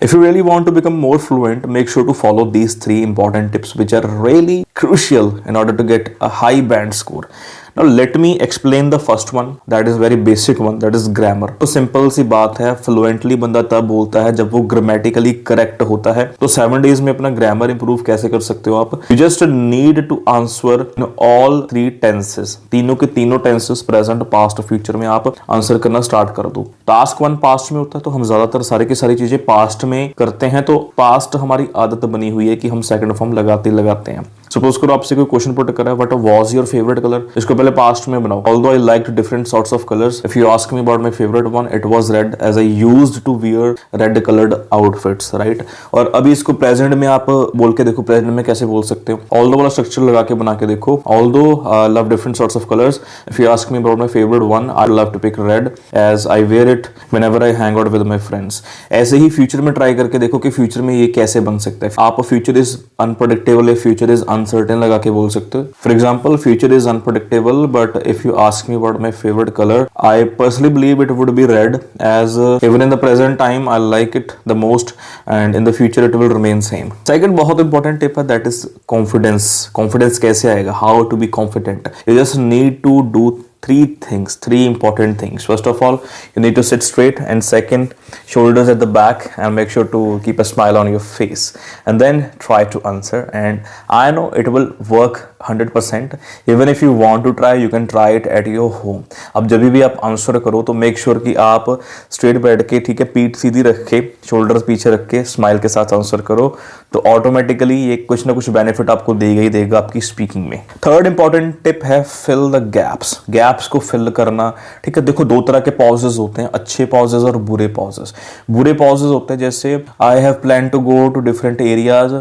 If you really want to become more fluent, make sure to follow these 3 important tips which are really crucial in order to get a high band score. Now let me explain the first one, that is very basic one, that is grammar. तो simple सी बात है, fluently बंदा तब बोलता है जब वो grammatically correct होता है। तो 7 डेज में अपना ग्रामर इंप्रूव कैसे कर सकते हो आप? You just need to answer in all 3 tenses, तीनों के तीनों टेंसेस, प्रेजेंट, पास्ट, फ्यूचर में आप आंसर करना स्टार्ट कर दो। टास्क 1 पास्ट में होता है, तो हम ज्यादातर सारी की सारी चीजें पास्ट में करते हैं। तो पास्ट हमारी आदत बनी हुई है कि हम सेकंड फॉर्म लगाते हैं। सपोज करो आपसे कोई क्वेश्चन पुट करा है, what was your favourite colour, इसको पहले पास्ट में बनाओ। Although I liked different sorts of colours, if you ask me about my favourite one, it was red as I used to wear red coloured outfits, right. और अभी इसको present में आप बोल के देखो, प्रेजेंट में कैसे बोल सकते हो? ऑल्दो वाला स्ट्रक्चर लगा के बना के देखो। Although love different sorts of colours, if you ask me about my favourite one, I love to pick red as I wear it whenever I hang out with my friends. ऐसे ही future में try करके देखो कि future में ये कैसे बन सकता है। आप फ्यूचर इज अनप्रेडिक्टेबल या फ्यूचर इज अनसर्टेन लगा के बोल सकते हो। For example, future is unpredictable but if you ask me about my favourite colour, I personally believe it would be red as even in the present time I like it the most and in the future it will remain same. Second बहुत important tip है, that is confidence. Confidence कैसे आएगा? How to be confident? You just need to do 3 things, 3 important things. First of all, you need to sit straight, and second, shoulders at the back, and make sure to keep a smile on your face, and then try to answer. And I know it will work 100%. Even if you want to try, you can try it at your home. अब जब भी आप answer करो तो make sure कि आप straight बैठ के, ठीक है, पीठ सीधी रख के, शोल्डर्स पीछे रख के, स्माइल के साथ आंसर करो, तो ऑटोमेटिकली ये कुछ ना कुछ बेनिफिट आपको देगा ही देगा आपकी स्पीकिंग में। थर्ड इंपॉर्टेंट टिप है, फिल द गैप्स। गैप्स को फिल करना, ठीक है। देखो 2 तरह के पॉजेस होते हैं, अच्छे पॉजेस और बुरे पॉजेस। बुरे पॉजेस होते हैं जैसे I have plan to go to different areas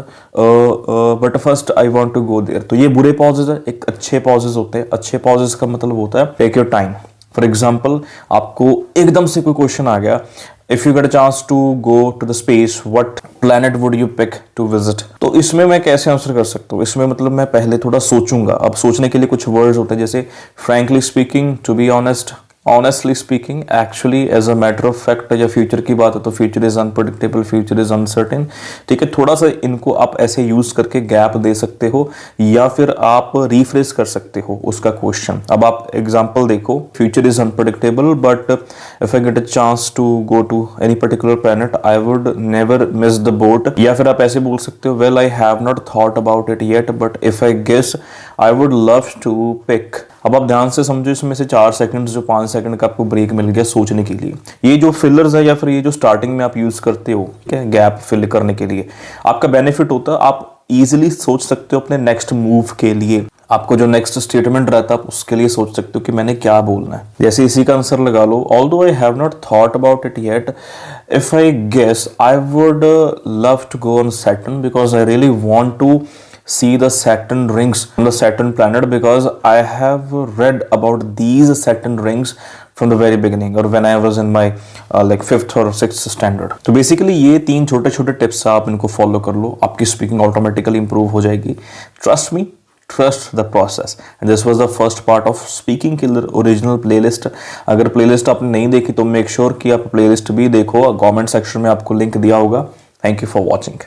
but first I want to go there, तो ये बुरे पॉजेस है। एक अच्छे पॉजेस होते हैं। अच्छे पॉजेस का मतलब होता है take your time. For example, आपको एकदम से कोई क्वेश्चन आ गया, if you get a chance to go to the space, what planet would you pick to visit, तो इसमें मैं कैसे आंसर कर सकता हूँ? इसमें मतलब मैं पहले थोड़ा सोचूंगा। अब सोचने के लिए कुछ वर्ड्स होते हैं जैसे frankly speaking, to be honest, honestly speaking, actually, as a matter of fact. या फ्यूचर की बात है तो future is unpredictable, future is uncertain, ठीक है। थोड़ा सा इनको आप ऐसे यूज करके गैप दे सकते हो, या फिर आप रिफ्रेश कर सकते हो उसका क्वेश्चन। अब आप एग्जांपल देखो, future is unpredictable but if I get a chance to go to any particular planet, I would never miss the boat. या फिर आप ऐसे बोल सकते हो, well I have not thought about it yet but if I guess I would love to pick. अब आप ध्यान से समझो, इसमें से 4 सेकंड जो 5 सेकंड का आपको ब्रेक मिल गया सोचने के लिए। ये जो फिलर्स है या फिर ये जो स्टार्टिंग में आप यूज करते हो, ठीक है, गैप फिल करने के लिए, आपका बेनिफिट होता है, आप इजीली सोच सकते हो अपने नेक्स्ट मूव के लिए। आपको जो नेक्स्ट स्टेटमेंट रहता है आप उसके लिए सोच सकते हो कि मैंने क्या बोलना है। जैसे इसी का आंसर लगा लो, although I have not thought about it yet, if I guess I would love to go on Saturn because I really want to see the Saturn rings on the Saturn planet because I have read about these Saturn rings from the very beginning or when I was in my like 5th or 6th standard. तो basically ये 3 छोटे छोटे tips आप इनको follow कर लो, आपकी speaking automatically improve हो जाएगी। Trust me, trust the process. And this was the first part of speaking killer original playlist. अगर प्लेलिस्ट आपने नहीं देखी तो मेक श्योर कि आप प्लेलिस्ट भी देखो, गवर्नमेंट सेक्शन में आपको लिंक दिया होगा। Thank you for watching.